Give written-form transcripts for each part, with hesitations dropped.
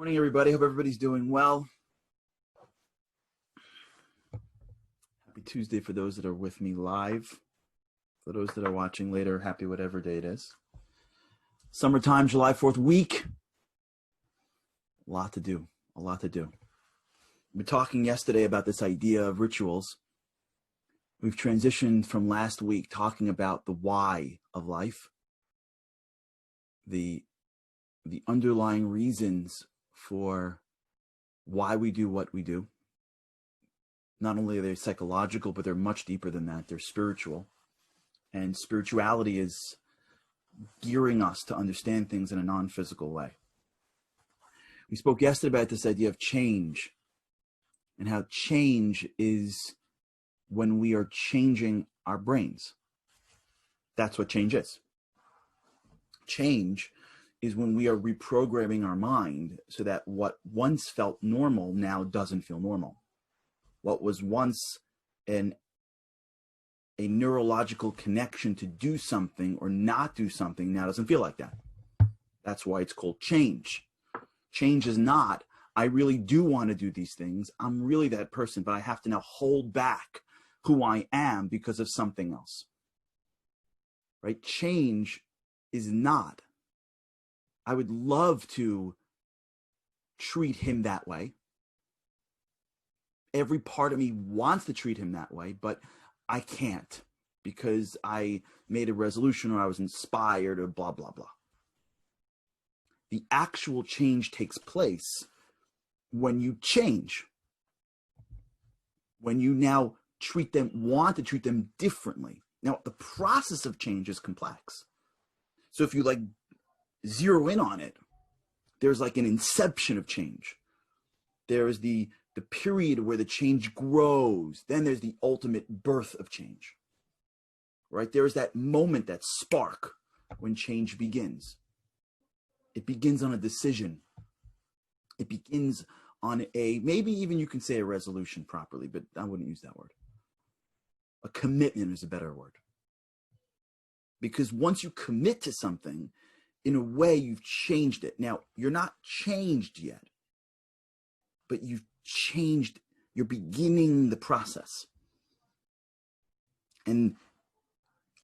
Morning, everybody. Hope everybody's doing well. Happy Tuesday for those that are with me live. For those that are watching later, happy whatever day it is. Summertime, July 4th week. A lot to do. A lot to do. We were talking yesterday about this idea of rituals. We've transitioned from last week talking about the why of life, the underlying reasons for why we do what we do. Not only are they psychological, but they're much deeper than that. They're spiritual. And spirituality is gearing us to understand things in a non-physical way. We spoke yesterday about this idea of change and how change is when we are changing our brains. That's what change is. Change is when we are reprogramming our mind so that what once felt normal now doesn't feel normal. What was once a neurological connection to do something or not do something now doesn't feel like that. That's why it's called change. Change is not, I really do want to do these things. I'm really that person, but I have to now hold back who I am because of something else. Right? Change is not, I would love to treat him that way. Every part of me wants to treat him that way, but I can't because I made a resolution or I was inspired or blah, blah, blah. The actual change takes place when you change. When you now want to treat them differently. Now, the process of change is complex. So if you zero in on it, there's like an inception of change. There's the period where the change grows. Then there's the ultimate birth of change, right? There's that moment, that spark when change begins. It begins on a decision. It begins on maybe even you can say a resolution properly, but I wouldn't use that word. A commitment is a better word. Because once you commit to something, in a way, you've changed it. Now, you're not changed yet, but you've changed, you're beginning the process. And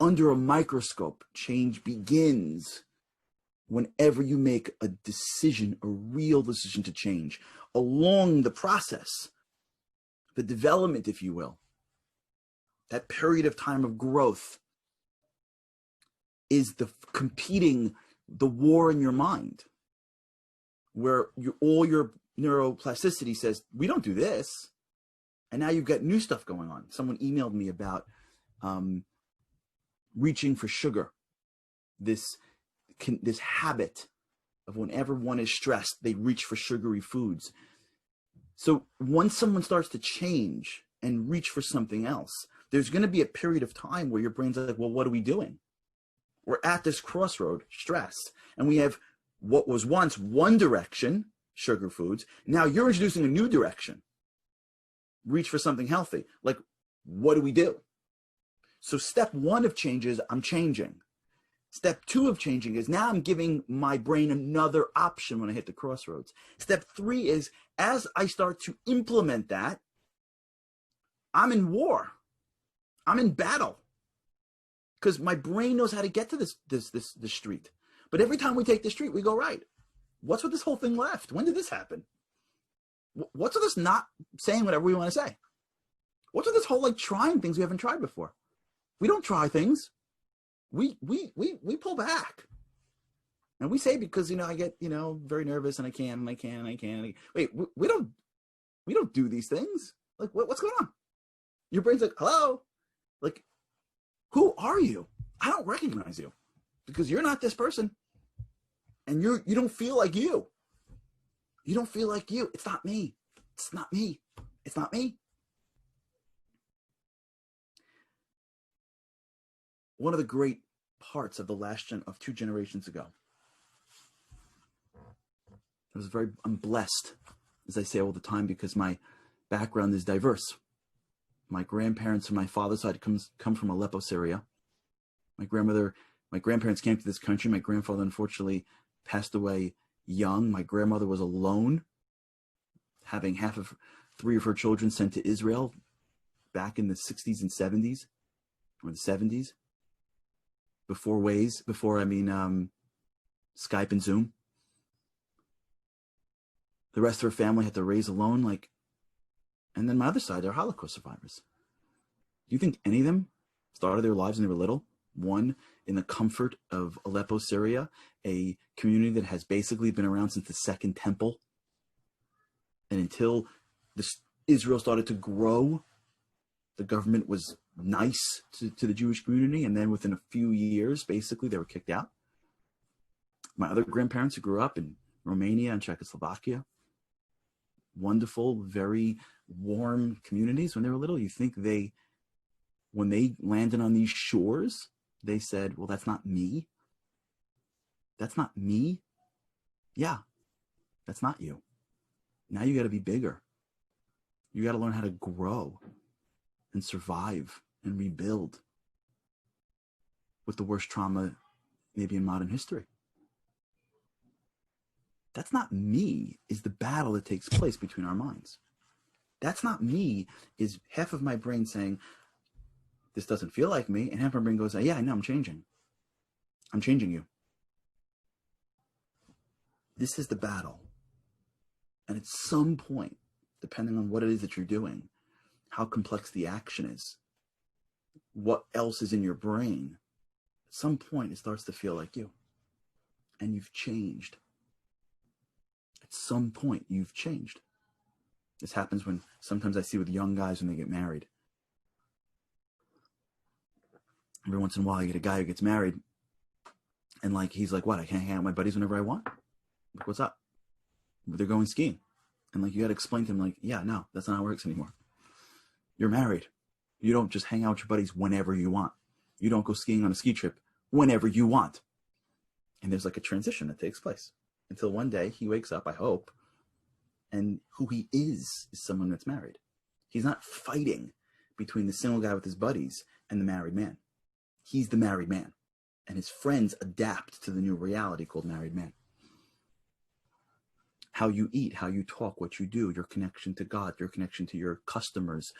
under a microscope, change begins whenever you make a decision, a real decision to change. Along the process, the development, if you will, that period of time of growth is the war in your mind, where all your neuroplasticity says, we don't do this. And now you've got new stuff going on. Someone emailed me about reaching for sugar, this habit of whenever one is stressed, they reach for sugary foods. So once someone starts to change and reach for something else, there's going to be a period of time where your brain's like, well, what are we doing? We're at this crossroad, stressed, and we have what was once one direction, sugar foods. Now you're introducing a new direction. Reach for something healthy. Like, what do we do? So step one of change is I'm changing. Step two of changing is now I'm giving my brain another option when I hit the crossroads. Step three is as I start to implement that, I'm in war. I'm in battle. Because my brain knows how to get to this street. But every time we take the street, we go right. What's with this whole thing left? When did this happen? What's with us not saying whatever we want to say? What's with this whole trying things we haven't tried before? We don't try things. We pull back. And we say because I get very nervous and I can't. Wait, we don't do these things. What's going on? Your brain's like, hello, who are you? I don't recognize you because you're not this person. And you don't feel like you. You don't feel like you. It's not me. It's not me. It's not me. One of the great parts of the of 2 generations ago. I'm blessed, as I say all the time, because my background is diverse. My grandparents on my father's side come from Aleppo, Syria. My grandparents came to this country. My grandfather, unfortunately, passed away young. My grandmother was alone, having three of her children sent to Israel back in the 60s and 70s, or the 70s, before Skype and Zoom. The rest of her family had to raise alone, and then my other side, they're Holocaust survivors. Do you think any of them started their lives when they were little? One in the comfort of Aleppo, Syria, a community that has basically been around since the Second Temple. And until Israel started to grow, the government was nice to the Jewish community. And then within a few years, basically, they were kicked out. My other grandparents who grew up in Romania and Czechoslovakia, wonderful, very warm communities when they were little. You think when they landed on these shores, they said, well, that's not me. That's not me. Yeah, that's not you. Now you got to be bigger. You got to learn how to grow and survive and rebuild with the worst trauma maybe in modern history. That's not me is the battle that takes place between our minds. That's not me is half of my brain saying, this doesn't feel like me. And half my brain goes, yeah, I know, I'm changing. I'm changing you. This is the battle. And at some point, depending on what it is that you're doing, how complex the action is, what else is in your brain, at some point it starts to feel like you. And you've changed. At some point, you've changed. This happens when sometimes I see with young guys when they get married. Every once in a while, you get a guy who gets married, and he's like, what? I can't hang out with my buddies whenever I want? Like, what's up? They're going skiing. And you got to explain to them, yeah, no, that's not how it works anymore. You're married. You don't just hang out with your buddies whenever you want. You don't go skiing on a ski trip whenever you want. And there's a transition that takes place until one day he wakes up, I hope, and who he is someone that's married. He's not fighting between the single guy with his buddies and the married man. He's the married man, and his friends adapt to the new reality called married man. How you eat, how you talk, what you do, your connection to God, your connection to your customers.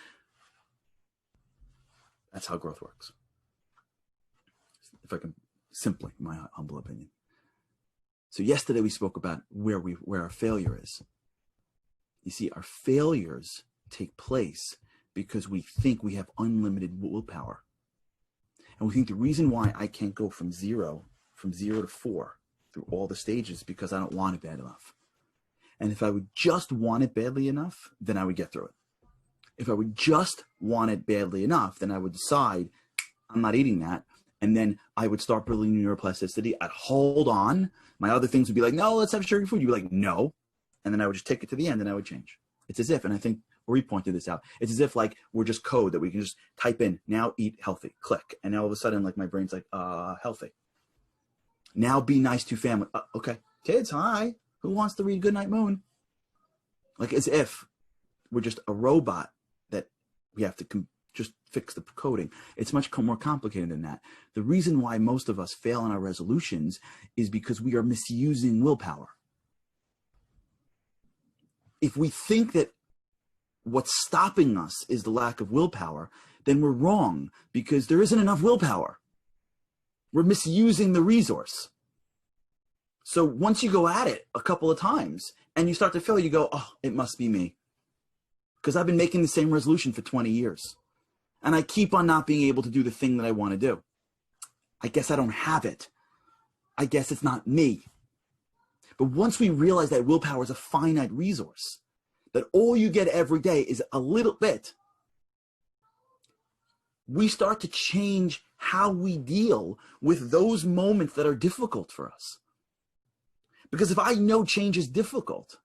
That's how growth works. If I can, simply, in my humble opinion. So yesterday we spoke about where our failure is. You see, our failures take place because we think we have unlimited willpower. And we think the reason why I can't go from zero to 4 through all the stages is because I don't want it bad enough. And if I would just want it badly enough, then I would get through it. If I would just want it badly enough, then I would decide I'm not eating that. And then I would start building neuroplasticity. I'd hold on. My other things would be like, no, let's have sugary food. You'd be like, no. And then I would just take it to the end and I would change. It's as if, and I think Ori pointed this out, it's as if we're just code that we can just type in, now eat healthy, click. And now all of a sudden, my brain's like, healthy. Now be nice to family. Okay. Kids, hi. Who wants to read Goodnight Moon? As if we're just a robot that we have to just fix the coding. It's much more complicated than that. The reason why most of us fail in our resolutions is because we are misusing willpower. If we think that what's stopping us is the lack of willpower, then we're wrong because there isn't enough willpower. We're misusing the resource. So once you go at it a couple of times and you start to fail, you go, oh, it must be me. Because I've been making the same resolution for 20 years. And I keep on not being able to do the thing that I want to do. I guess I don't have it. I guess it's not me. But once we realize that willpower is a finite resource, that all you get every day is a little bit, we start to change how we deal with those moments that are difficult for us. Because if I know change is difficult,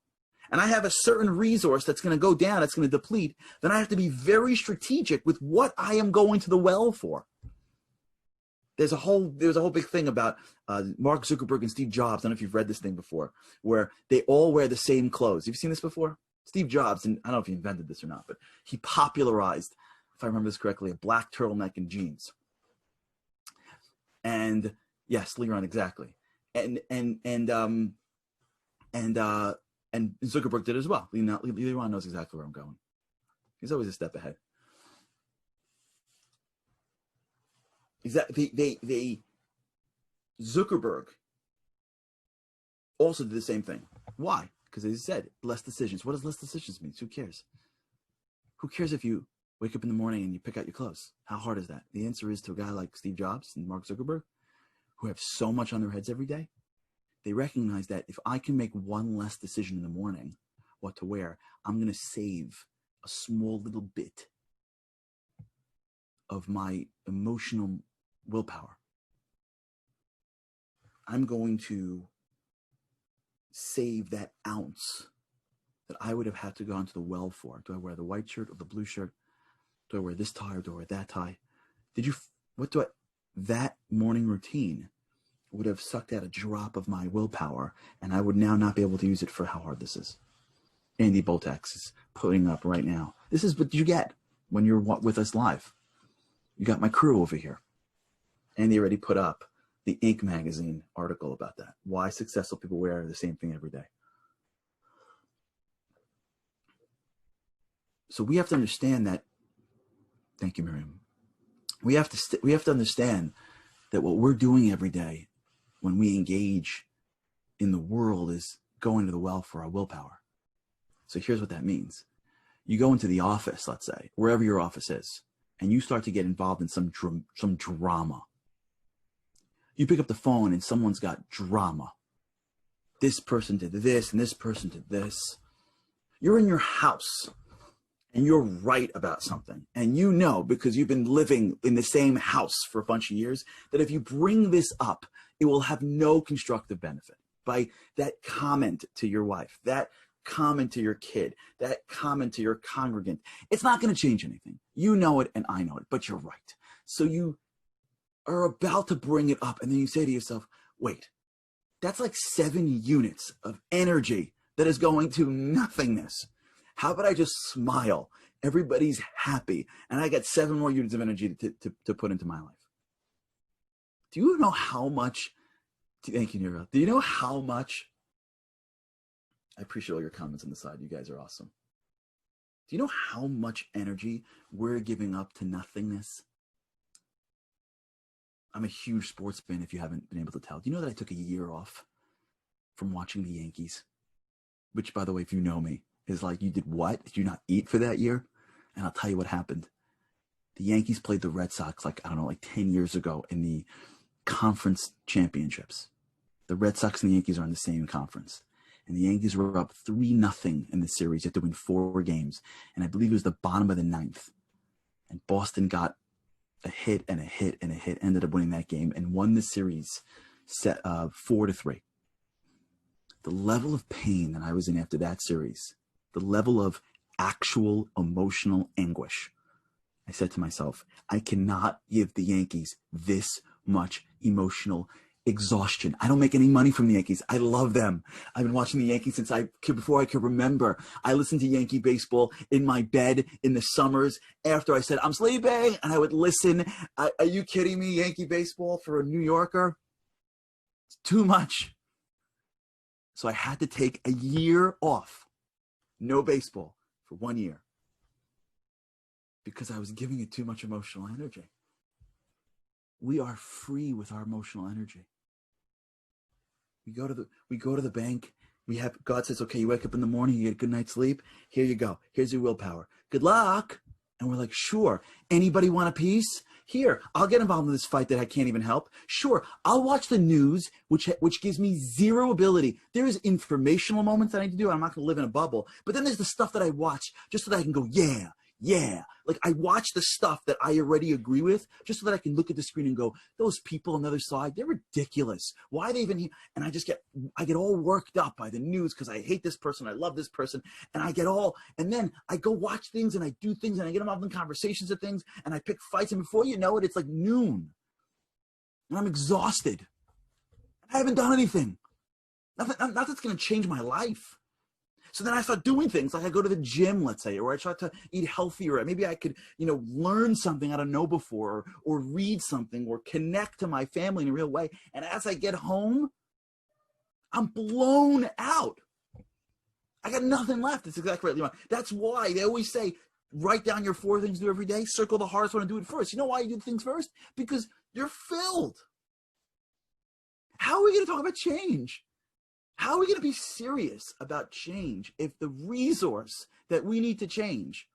and I have a certain resource that's going to go down, that's going to deplete, then I have to be very strategic with what I am going to the well for. There's a whole big thing about Mark Zuckerberg and Steve Jobs. I don't know if you've read this thing before, where they all wear the same clothes. You've seen this before? Steve Jobs, and I don't know if he invented this or not, but he popularized, if I remember this correctly, a black turtleneck and jeans. And yes, Leron, exactly. And And Zuckerberg did as well. Elon knows exactly where I'm going. He's always a step ahead. Zuckerberg also did the same thing. Why? Because as he said, less decisions. What does less decisions mean? Who cares? Who cares if you wake up in the morning and you pick out your clothes? How hard is that? The answer is to a guy like Steve Jobs and Mark Zuckerberg, who have so much on their heads every day. They recognize that if I can make one less decision in the morning, what to wear, I'm going to save a small little bit of my emotional willpower. I'm going to save that ounce that I would have had to go into the well for. Do I wear the white shirt or the blue shirt? Do I wear this tie or do I wear that tie? That morning routine would have sucked out a drop of my willpower, and I would now not be able to use it for how hard this is. Andy Boltax is putting up right now. This is what you get when you're with us live. You got my crew over here. Andy already put up the Inc. magazine article about that. Why successful people wear the same thing every day. So we have to understand that. Thank you, Miriam. We have to understand that what we're doing every day when we engage in the world is going to the well for our willpower. So here's what that means. You go into the office, let's say, wherever your office is, and you start to get involved in some drama. You pick up the phone and someone's got drama. This person did this and this person did this. You're in your house and you're right about something. And you know, because you've been living in the same house for a bunch of years, that if you bring this up, it will have no constructive benefit. By that comment to your wife, that comment to your kid, that comment to your congregant, it's not going to change anything. You know it and I know it, but you're right. So you are about to bring it up and then you say to yourself, wait, that's like 7 units of energy that is going to nothingness. How about I just smile? Everybody's happy and I got 7 more units of energy to put into my life. Do you know how much? Thank you, Nira. Do you know how much? I appreciate all your comments on the side. You guys are awesome. Do you know how much energy we're giving up to nothingness? I'm a huge sports fan, if you haven't been able to tell. Do you know that I took a year off from watching the Yankees? Which, by the way, if you know me, is like, you did what? Did you not eat for that year? And I'll tell you what happened. The Yankees played the Red Sox like 10 years ago in the conference championships. The Red Sox and the Yankees are in the same conference. And the Yankees were up 3-0 in the series. You had to win 4 games. And I believe it was the bottom of the 9th. And Boston got a hit and a hit and a hit, ended up winning that game and won the series 4-3. The level of pain that I was in after that series, the level of actual emotional anguish, I said to myself, I cannot give the Yankees this much emotional exhaustion. I don't make any money from the Yankees. I love them. I've been watching the Yankees since before I could remember. I listened to Yankee baseball in my bed in the summers after I said, I'm sleeping, and I would listen. Are you kidding me? Yankee baseball for a New Yorker? It's too much. So I had to take a year off. No baseball for 1 year. Because I was giving it too much emotional energy. We are free with our emotional energy. We go to the bank. God says, okay, you wake up in the morning, you get a good night's sleep. Here you go. Here's your willpower. Good luck. And we're like, sure. Anybody want a piece? Here, I'll get involved in this fight that I can't even help. Sure, I'll watch the news, which gives me zero ability. There is informational moments that I need to do. I'm not going to live in a bubble. But then there's the stuff that I watch just so that I can go, yeah. Like I watch the stuff that I already agree with just so that I can look at the screen and go, those people on the other side, they're ridiculous. Why are they even here? And I get all worked up by the news because I hate this person. I love this person. And and then I go watch things and I do things and I get involved in conversations of things and I pick fights. And before you know it, it's like noon and I'm exhausted. I haven't done anything. Nothing that's going to change my life. So then I start doing things like I go to the gym, let's say, or I try to eat healthier. Maybe I could, learn something I don't know before, or read something, or connect to my family in a real way. And as I get home, I'm blown out. I got nothing left. That's exactly right, Leon. That's why they always say, write down your 4 things to do every day, circle the hardest one and do it first. You know why you do things first? Because you're filled. How are we going to talk about change? How are we going to be serious about change if the resource that we need to change,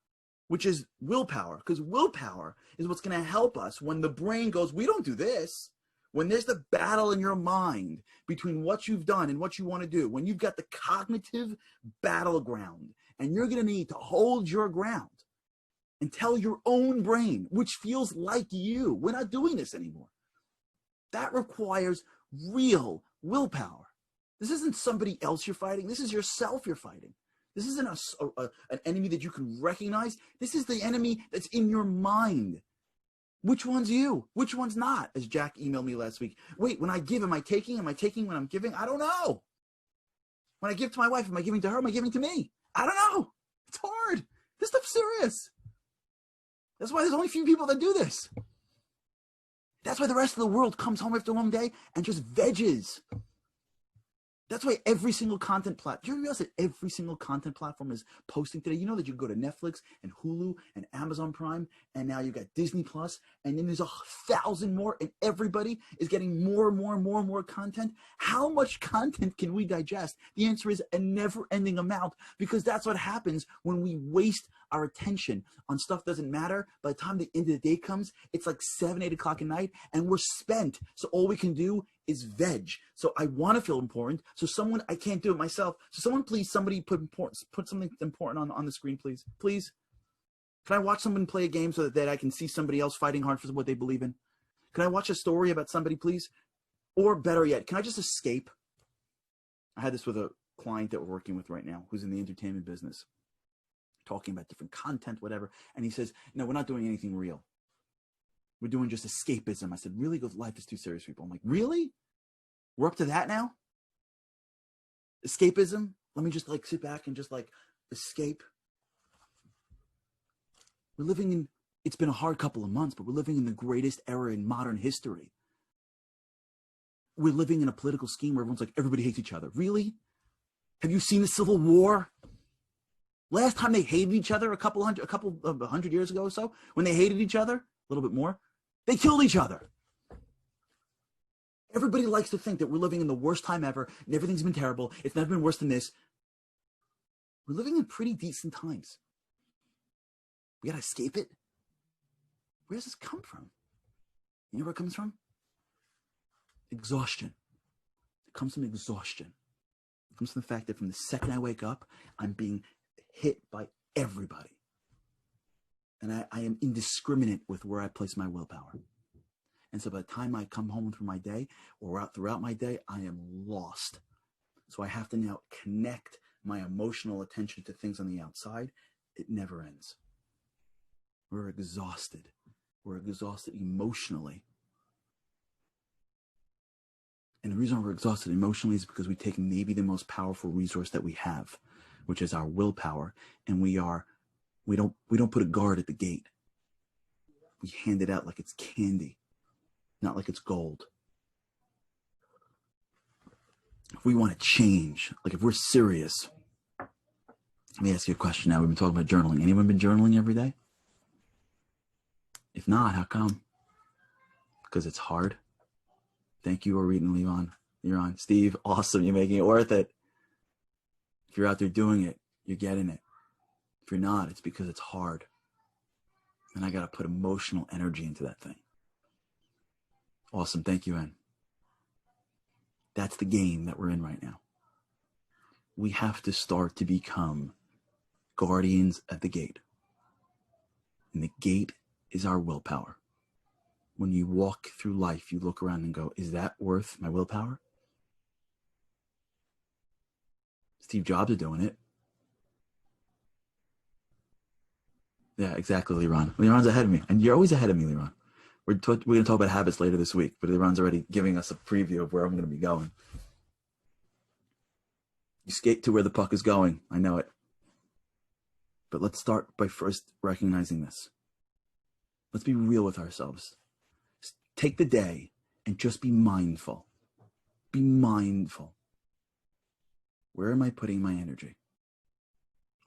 which is willpower, because willpower is what's going to help us when the brain goes, we don't do this. When there's the battle in your mind between what you've done and what you want to do, when you've got the cognitive battleground and you're going to need to hold your ground and tell your own brain, which feels like you, we're not doing this anymore. That requires real willpower. This isn't somebody else you're fighting. This is yourself you're fighting. This isn't an enemy that you can recognize. This is the enemy that's in your mind. Which one's you? Which one's not? As Jack emailed me last week. Wait, when I give, am I taking? Am I taking when I'm giving? I don't know. When I give to my wife, am I giving to her? Am I giving to me? I don't know. It's hard. This stuff's serious. That's why there's only a few people that do this. That's why the rest of the world comes home after a long day and just veggies. That's why every single content platform, you realize that every single content platform is posting today? You know that you go to Netflix and Hulu and Amazon Prime, and now you've got Disney Plus, and then there's 1,000 more, and everybody is getting more and more and more and more content. How much content can we digest? The answer is a never-ending amount, because that's what happens when we waste our attention on stuff that doesn't matter. By the time the end of the day comes, it's like 7, 8 o'clock at night, and we're spent. So all we can do is veg. So I want to feel important. So someone, I can't do it myself. So someone, please, somebody put something important on the screen, please. Please. Can I watch someone play a game so that I can see somebody else fighting hard for what they believe in? Can I watch a story about somebody, please? Or better yet, can I just escape? I had this with a client that we're working with right now who's in the entertainment business, talking about different content, whatever. And he says, no, we're not doing anything real. We're doing just escapism. I said, really? He goes, life is too serious, people. I'm like, really? We're up to that now? Escapism? Let me just like sit back and just like escape. We're living in, it's been a hard couple of months, but we're living in the greatest era in modern history. We're living in a political scheme where everyone's like, everybody hates each other. Really? Have you seen the Civil War? Last time they hated each other, a couple of 100 years ago or so, when they hated each other, a little bit more, they killed each other. Everybody likes to think that we're living in the worst time ever and everything's been terrible. It's never been worse than this. We're living in pretty decent times. We got to escape it. Where does this come from? You know where it comes from? Exhaustion. It comes from exhaustion. It comes from the fact that from the second I wake up, I'm being hit by everybody. And I am indiscriminate with where I place my willpower. And so by the time I come home through my day or throughout my day, I am lost. So I have to now connect my emotional attention to things on the outside. It never ends. We're exhausted. We're exhausted emotionally. And the reason we're exhausted emotionally is because we take maybe the most powerful resource that we have, which is our willpower. And we don't put a guard at the gate. We hand it out like it's candy, not like it's gold. If we want to change, like if we're serious, let me ask you a question now. We've been talking about journaling. Anyone been journaling every day? If not, how come? Because it's hard. Thank you, Orit and Leon. You're on. Steve, awesome. You're making it worth it. If you're out there doing it, you're getting it. If you're not, it's because it's hard. And I got to put emotional energy into that thing. Awesome. Thank you, Ann. That's the game that we're in right now. We have to start to become guardians at the gate. And the gate is our willpower. When you walk through life, you look around and go, is that worth my willpower? Steve Jobs is doing it. Yeah, exactly, Leron. Leron's ahead of me. And you're always ahead of me, Leron. We're going to talk about habits later this week, but Leron's already giving us a preview of where I'm going to be going. You skate to where the puck is going. I know it. But let's start by first recognizing this. Let's be real with ourselves. Take the day and just be mindful. Be mindful. Where am I putting my energy?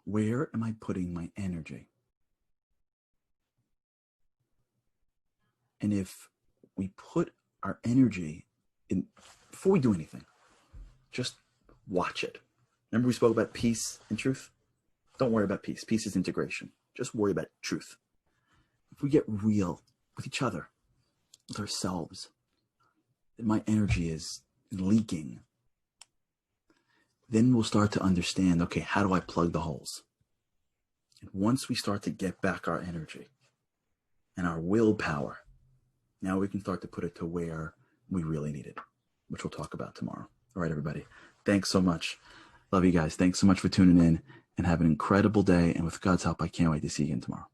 Where am I putting my energy? And if we put our energy in, before we do anything, just watch it. Remember we spoke about peace and truth? Don't worry about peace. Peace is integration. Just worry about truth. If we get real with each other, with ourselves, that my energy is leaking, then we'll start to understand, okay, how do I plug the holes? And once we start to get back our energy and our willpower, now we can start to put it to where we really need it, which we'll talk about tomorrow. All right, everybody. Thanks so much. Love you guys. Thanks so much for tuning in, and have an incredible day. And with God's help, I can't wait to see you again tomorrow.